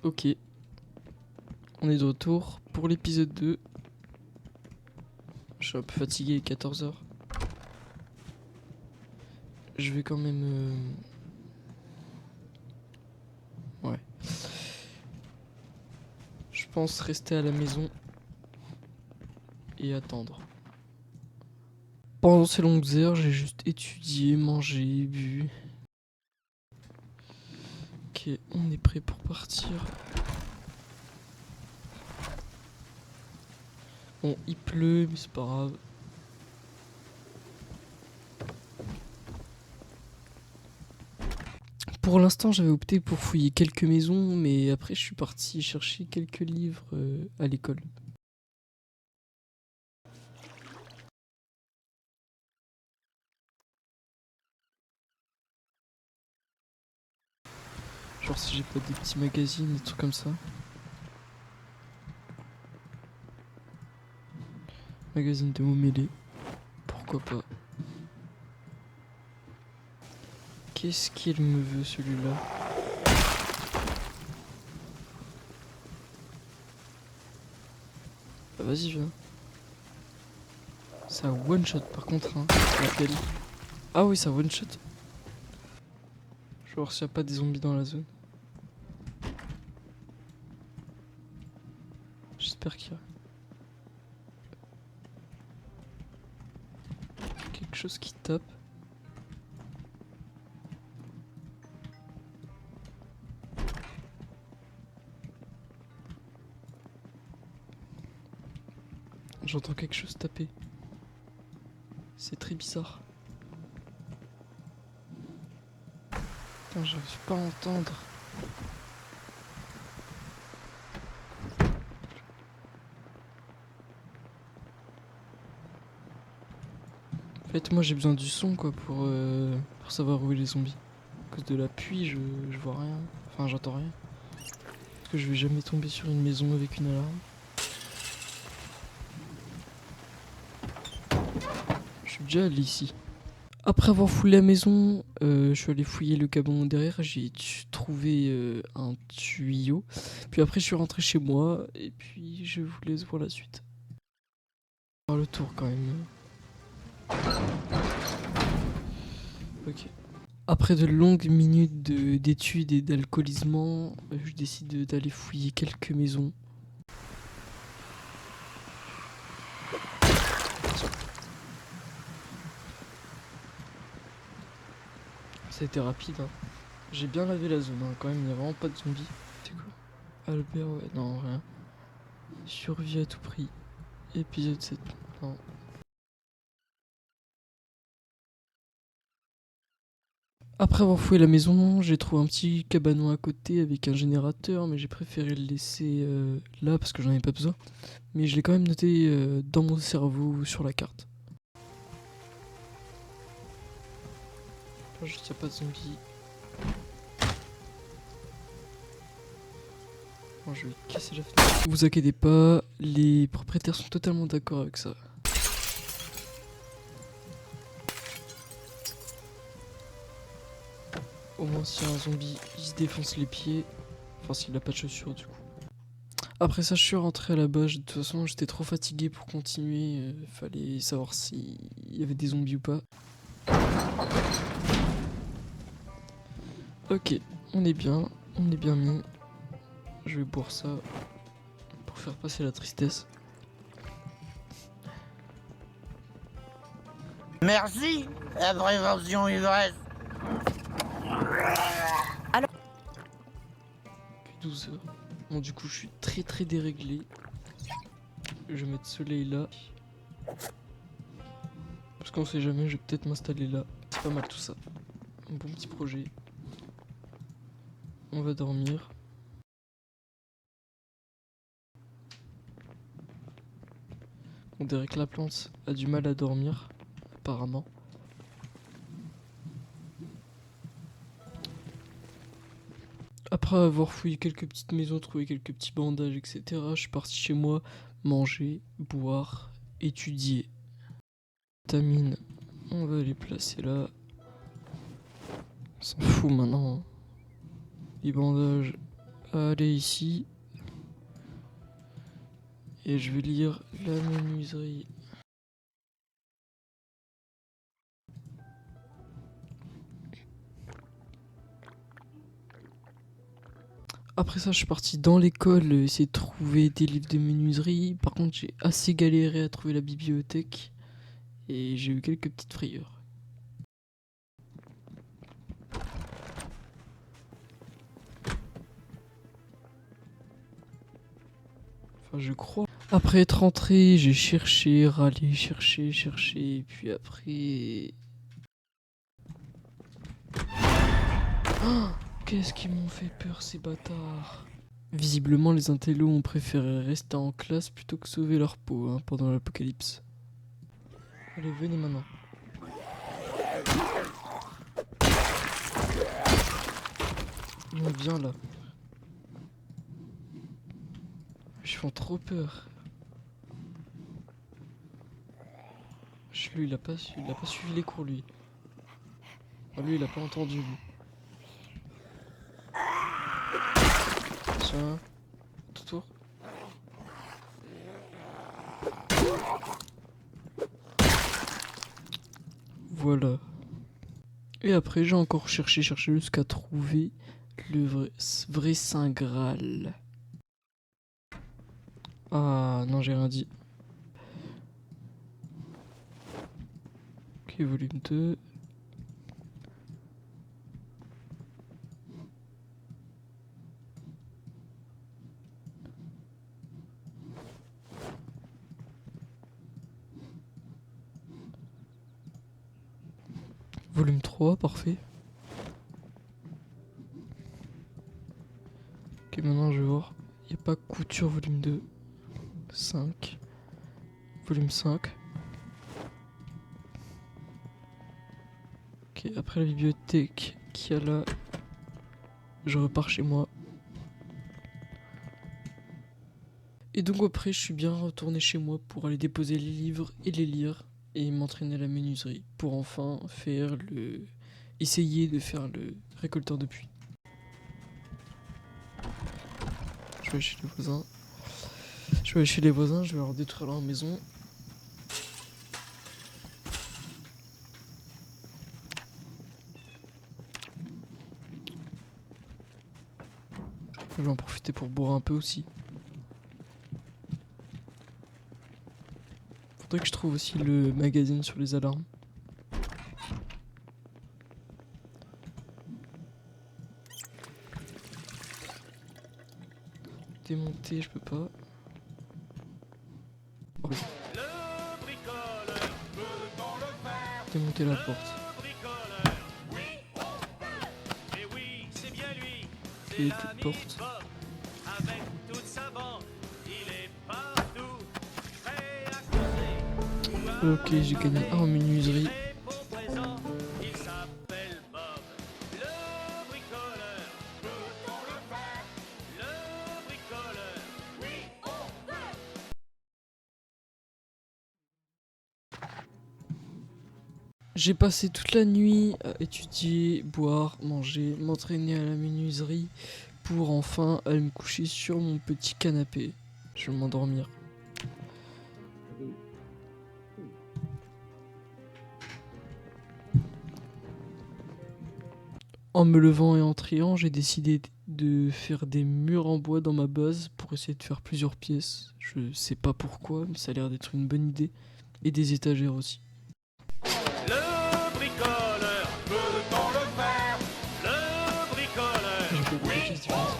Ok. On est de retour pour l'épisode 2. Je suis un peu fatigué, 14h. Je vais quand même... Ouais. Je pense rester à la maison et attendre. Pendant ces longues heures, j'ai juste étudié, mangé, bu. Ok, on est prêt pour partir. Bon, il pleut, mais c'est pas grave. Pour l'instant, j'avais opté pour fouiller quelques maisons, mais après, je suis parti chercher quelques livres à l'école. Genre si j'ai pas des petits magazines, des trucs comme ça. Magazine de mots mêlés. Pourquoi pas. Qu'est-ce qu'il me veut celui-là? Bah vas-y viens. Ça one shot par contre hein. L'appel. Ah oui ça one shot. Je vais voir s'il n'y a pas des zombies dans la zone. J'espère qu'il y a quelque chose qui tape. J'entends quelque chose taper. C'est très bizarre. Putain, j'arrive pas à entendre. En fait, moi j'ai besoin du son quoi pour savoir où est les zombies. À cause de la pluie, je vois rien. Enfin, j'entends rien. Parce que je vais jamais tomber sur une maison avec une alarme. Je suis déjà allé ici. Après avoir fouillé la maison, je suis allé fouiller le cabanon derrière. J'ai trouvé un tuyau. Puis après, je suis rentré chez moi. Et puis, je vous laisse voir la suite. Faire le tour quand même. Ok. Après de longues minutes d'études et d'alcoolisement, je décide d'aller fouiller quelques maisons. Ça a été rapide. Hein. J'ai bien lavé la zone hein, quand même, il n'y a vraiment pas de zombies. C'est quoi? Albert, ouais, non, rien. Survie à tout prix. Épisode 7. Non. Après avoir fouillé la maison, j'ai trouvé un petit cabanon à côté avec un générateur, mais j'ai préféré le laisser là parce que j'en ai pas besoin. Mais je l'ai quand même noté dans mon cerveau sur la carte. Là, juste y'a pas de zombies. Bon, je vais casser la fenêtre. Vous inquiétez pas, les propriétaires sont totalement d'accord avec ça. Au moins, s'il y a un zombie, il se défonce les pieds. Enfin, s'il a pas de chaussures, du coup. Après ça, je suis rentré à la base. De toute façon, j'étais trop fatigué pour continuer. Fallait savoir s'il y avait des zombies ou pas. Ok, on est bien mis. Je vais boire ça pour faire passer la tristesse. Merci, la prévention ivresse. Puis 12 heures. Bon, du coup, je suis très déréglé. Je vais mettre soleil là. Parce qu'on sait jamais, je vais peut-être m'installer là. C'est pas mal tout ça. Un bon petit projet. On va dormir. On dirait que la plante a du mal à dormir, apparemment. Après avoir fouillé quelques petites maisons, trouvé quelques petits bandages, etc., je suis parti chez moi manger, boire, étudier. Vitamines, on va les placer là. On s'en fout maintenant. Hein. Les bandages, aller ici. Et je vais lire la menuiserie. Après ça, je suis parti dans l'école essayer de trouver des livres de menuiserie. Par contre, j'ai assez galéré à trouver la bibliothèque. Et j'ai eu quelques petites frayeurs. Enfin, je crois. Après être rentré, j'ai cherché, râlé, cherché. Et puis après... Oh, qu'est-ce qu'ils m'ont fait peur, ces bâtards. Visiblement, les intellos ont préféré rester en classe plutôt que sauver leur peau hein, pendant l'apocalypse. Allez, venez maintenant. On vient là. Ils font trop peur. Lui, il a pas suivi les cours, lui. Ah, lui, il a pas entendu, lui. Tiens, tout tour. Voilà. Et après, j'ai encore cherché jusqu'à trouver le vrai Saint Graal. Ah non, j'ai rien dit. Ok, volume 2. Volume 3, parfait. Ok, maintenant je vais voir. Il n'y a pas couture volume 2. 5. Volume 5. Ok, après la bibliothèque qu'il y a là, je repars chez moi. Et donc après, je suis bien retourné chez moi pour aller déposer les livres et les lire et m'entraîner à la menuiserie pour enfin essayer de faire le récolteur de puits. Je vais aller chez les voisins. Je vais leur détruire leur maison. Je vais en profiter pour boire un peu aussi. Faudrait que je trouve aussi le magazine sur les alarmes. Démonter, je peux pas. Oh. Démonter la porte. Ok, toute porte. Ok, j'ai gagné un en menuiserie. J'ai passé toute la nuit à étudier, boire, manger, m'entraîner à la menuiserie pour enfin aller me coucher sur mon petit canapé. Je vais m'endormir. En me levant et en triant, j'ai décidé de faire des murs en bois dans ma base pour essayer de faire plusieurs pièces. Je sais pas pourquoi, mais ça a l'air d'être une bonne idée. Et des étagères aussi. Le bricoleur peut-on le faire? Le bricoleur. J'ai fait beaucoup de pièces différentes.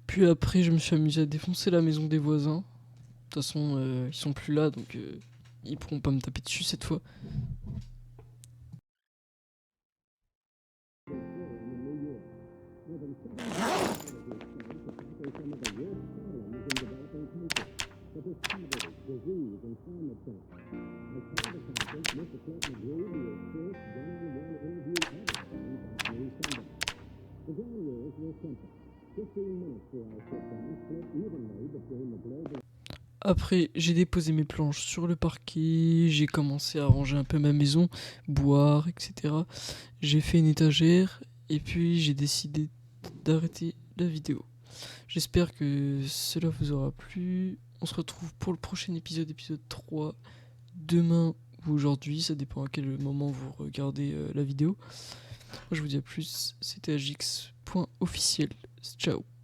Puis après, je me suis amusé à défoncer la maison des voisins. De toute façon, ils sont plus là, donc ils pourront pas me taper dessus cette fois. Après, j'ai déposé mes planches sur le parquet, j'ai commencé à ranger un peu ma maison, boire, etc. J'ai fait une étagère Et puis j'ai décidé d'arrêter la vidéo. J'espère que cela vous aura plu. On se retrouve pour le prochain épisode, épisode 3, demain ou aujourd'hui, ça dépend à quel moment vous regardez la vidéo. Moi je vous dis à plus, c'était agix.officiel. Ciao.